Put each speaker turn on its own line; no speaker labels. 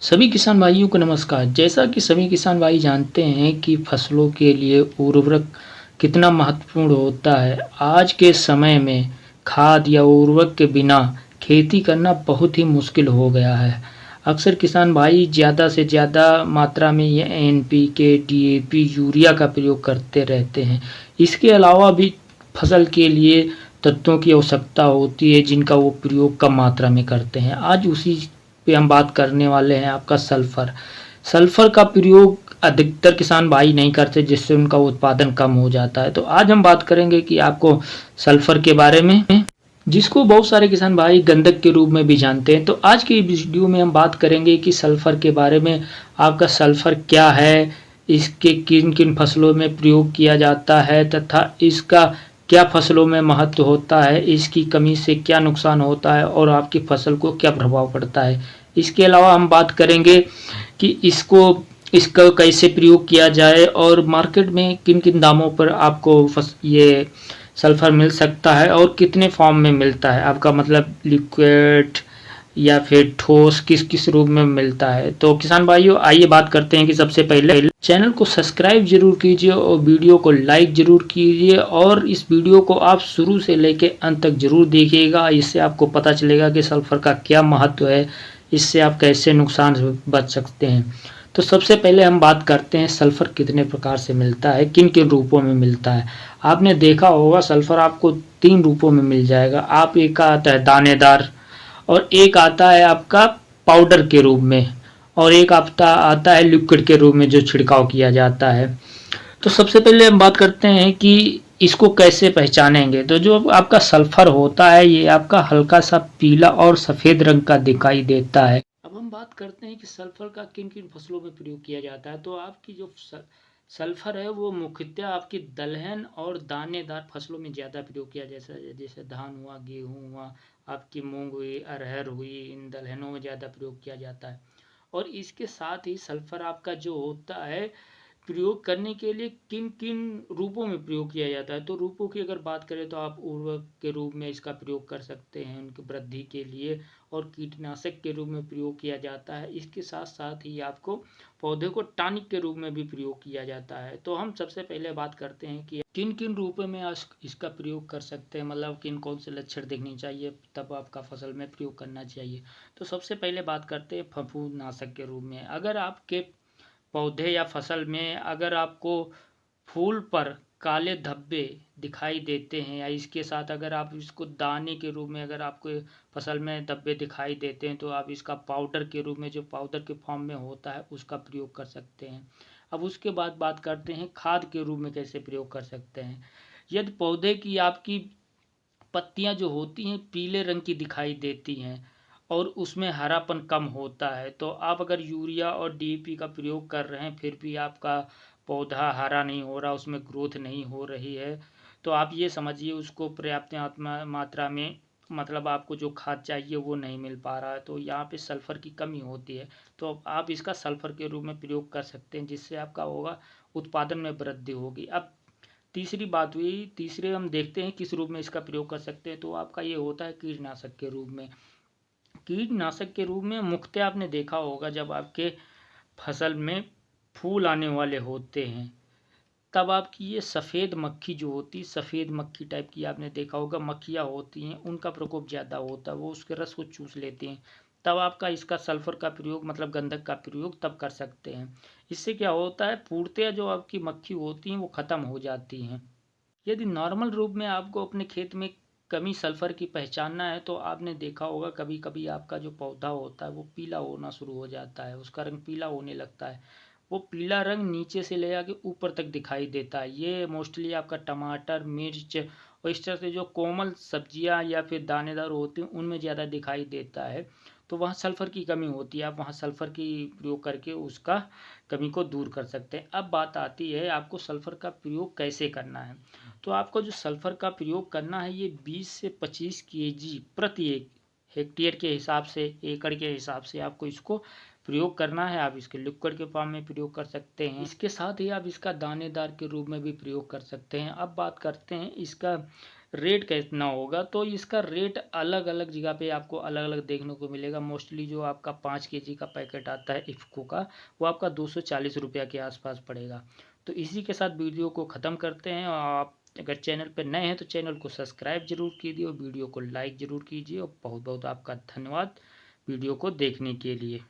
सभी किसान भाइयों को नमस्कार। जैसा कि सभी किसान भाई जानते हैं कि फसलों के लिए उर्वरक कितना महत्वपूर्ण होता है। आज के समय में खाद या उर्वरक के बिना खेती करना बहुत ही मुश्किल हो गया है। अक्सर किसान भाई ज़्यादा से ज़्यादा मात्रा में ये एनपीके, डीएपी, यूरिया का प्रयोग करते रहते हैं। इसके अलावा भी फसल के लिए तत्वों की आवश्यकता होती है जिनका वो प्रयोग कम मात्रा में करते हैं। आज उसी पे हम बात करने वाले हैं आपका सल्फर। सल्फर का प्रयोग अधिकतर किसान भाई नहीं करते जिससे उनका उत्पादन कम हो जाता है। तो आज हम बात करेंगे कि आपको सल्फर के बारे में, जिसको बहुत सारे किसान भाई गंधक के रूप में भी जानते हैं। तो आज की वीडियो में हम बात करेंगे कि सल्फर के बारे में, आपका सल्फर क्या है, इसके किन किन फसलों में प्रयोग किया जाता है तथा इसका क्या फसलों में महत्व होता है, इसकी कमी से क्या नुकसान होता है और आपकी फसल को क्या प्रभाव पड़ता है। इसके अलावा हम बात करेंगे कि इसका कैसे प्रयोग किया जाए और मार्केट में किन किन दामों पर आपको ये सल्फर मिल सकता है और कितने फॉर्म में मिलता है, आपका मतलब लिक्विड या फिर ठोस किस किस रूप में मिलता है। तो किसान भाइयों, आइए बात करते हैं कि सबसे पहले चैनल को सब्सक्राइब जरूर कीजिए और वीडियो को लाइक जरूर कीजिए और इस वीडियो को आप शुरू से लेकर अंत तक जरूर देखिएगा। इससे आपको पता चलेगा कि सल्फर का क्या महत्व है, इससे आप कैसे नुकसान से बच सकते हैं। तो सबसे पहले हम बात करते हैं सल्फर कितने प्रकार से मिलता है, किन किन रूपों में मिलता है। आपने देखा होगा सल्फर आपको 3 रूपों में मिल जाएगा। आप एक आता है दानेदार, और एक आता है आपका पाउडर के रूप में, और एक आता है लिक्विड के रूप में जो छिड़काव किया जाता है। तो सबसे पहले हम बात करते हैं कि इसको कैसे पहचानेंगे। तो जो आपका सल्फर होता है ये आपका हल्का सा पीला और सफ़ेद रंग का दिखाई देता है। अब हम बात करते हैं कि सल्फर का किन किन फसलों में प्रयोग किया जाता है। तो आपकी जो सल्फर है वो मुख्यतः आपकी दलहन और दानेदार फसलों में ज़्यादा प्रयोग किया, जैसे जैसे धान हुआ, गेहूँ हुआ, आपकी मूंग हुई, अरहर हुई, इन दलहनों में ज़्यादा प्रयोग किया जाता है। और इसके साथ ही सल्फर आपका जो होता है प्रयोग करने के लिए किन किन रूपों में प्रयोग किया जाता है। तो रूपों की अगर बात करें तो आप उर्वरक के रूप में इसका प्रयोग कर सकते हैं उनकी वृद्धि के लिए, और कीटनाशक के रूप में प्रयोग किया जाता है। इसके साथ साथ ही आपको पौधे को टॉनिक के रूप में भी प्रयोग किया जाता है। तो हम सबसे पहले बात करते हैं कि किन किन रूपों में इसका प्रयोग कर सकते हैं, मतलब किन कौन से लक्षण दिखने चाहिए तब आपका फसल में प्रयोग करना चाहिए। तो सबसे पहले बात करते हैं फफूंदनाशक के रूप में। अगर आपके पौधे या फसल में अगर आपको फूल पर काले धब्बे दिखाई देते हैं, या इसके साथ अगर आप इसको दाने के रूप में अगर आपको फसल में धब्बे दिखाई देते हैं तो आप इसका पाउडर के रूप में, जो पाउडर के फॉर्म में होता है, उसका प्रयोग कर सकते हैं। अब उसके बाद बात करते हैं खाद के रूप में कैसे प्रयोग कर सकते हैं। यदि पौधे की आपकी पत्तियां जो होती हैं पीले रंग की दिखाई देती हैं और उसमें हरापन कम होता है, तो आप अगर यूरिया और डीएपी का प्रयोग कर रहे हैं फिर भी आपका पौधा हरा नहीं हो रहा, उसमें ग्रोथ नहीं हो रही है, तो आप ये समझिए उसको पर्याप्त मात्रा में, मतलब आपको जो खाद चाहिए वो नहीं मिल पा रहा है, तो यहाँ पे सल्फर की कमी होती है। तो आप इसका सल्फर के रूप में प्रयोग कर सकते हैं जिससे आपका होगा उत्पादन में वृद्धि होगी। अब तीसरी बात हुई, तीसरे हम देखते हैं किस रूप में इसका प्रयोग कर सकते हैं। तो आपका ये होता है कीटनाशक के रूप में। कीटनाशक के रूप में मुख्यतः आपने देखा होगा जब आपके फसल में फूल आने वाले होते हैं तब आपकी ये सफ़ेद मक्खी जो होती है, सफ़ेद मक्खी टाइप की आपने देखा होगा मक्खियाँ होती हैं, उनका प्रकोप ज़्यादा होता है, वो उसके रस को चूस लेती हैं। तब आपका इसका सल्फर का प्रयोग, मतलब गंधक का प्रयोग तब कर सकते हैं। इससे क्या होता है, पूर्णतया जो आपकी मक्खी होती हैं वो ख़त्म हो जाती हैं। यदि नॉर्मल रूप में आपको अपने खेत में कमी सल्फर की पहचानना है तो आपने देखा होगा कभी कभी आपका जो पौधा होता है वो पीला होना शुरू हो जाता है, उसका रंग पीला होने लगता है। वो पीला रंग नीचे से ले आके ऊपर तक दिखाई देता है। ये मोस्टली आपका टमाटर, मिर्च और इस तरह से जो कोमल सब्जियां या फिर दानेदार होती हैं उनमें ज़्यादा दिखाई देता है। तो वहाँ सल्फ़र की कमी होती है, आप वहाँ सल्फ़र की प्रयोग करके उसका कमी को दूर कर सकते हैं। अब बात आती है आपको सल्फ़र का प्रयोग कैसे करना है। तो आपको जो सल्फ़र का प्रयोग करना है ये 20 से 25 केजी प्रति एक हेक्टेयर के हिसाब से, एकड़ के हिसाब से आपको इसको प्रयोग करना है। आप इसके लिक्विड के फॉर्म में प्रयोग कर सकते हैं, इसके साथ ही आप इसका दानेदार के रूप में भी प्रयोग कर सकते हैं। अब बात करते हैं इसका रेट कितना होगा, तो इसका रेट अलग अलग जगह पे आपको अलग अलग देखने को मिलेगा। मोस्टली जो आपका 5 केजी का पैकेट आता है इफ़को का, वो आपका 240 रुपया के आसपास पड़ेगा। तो इसी के साथ वीडियो को ख़त्म करते हैं। और आप अगर चैनल पर नए हैं तो चैनल को सब्सक्राइब जरूर कीजिए और वीडियो को लाइक ज़रूर कीजिए। और बहुत बहुत आपका धन्यवाद वीडियो को देखने के लिए।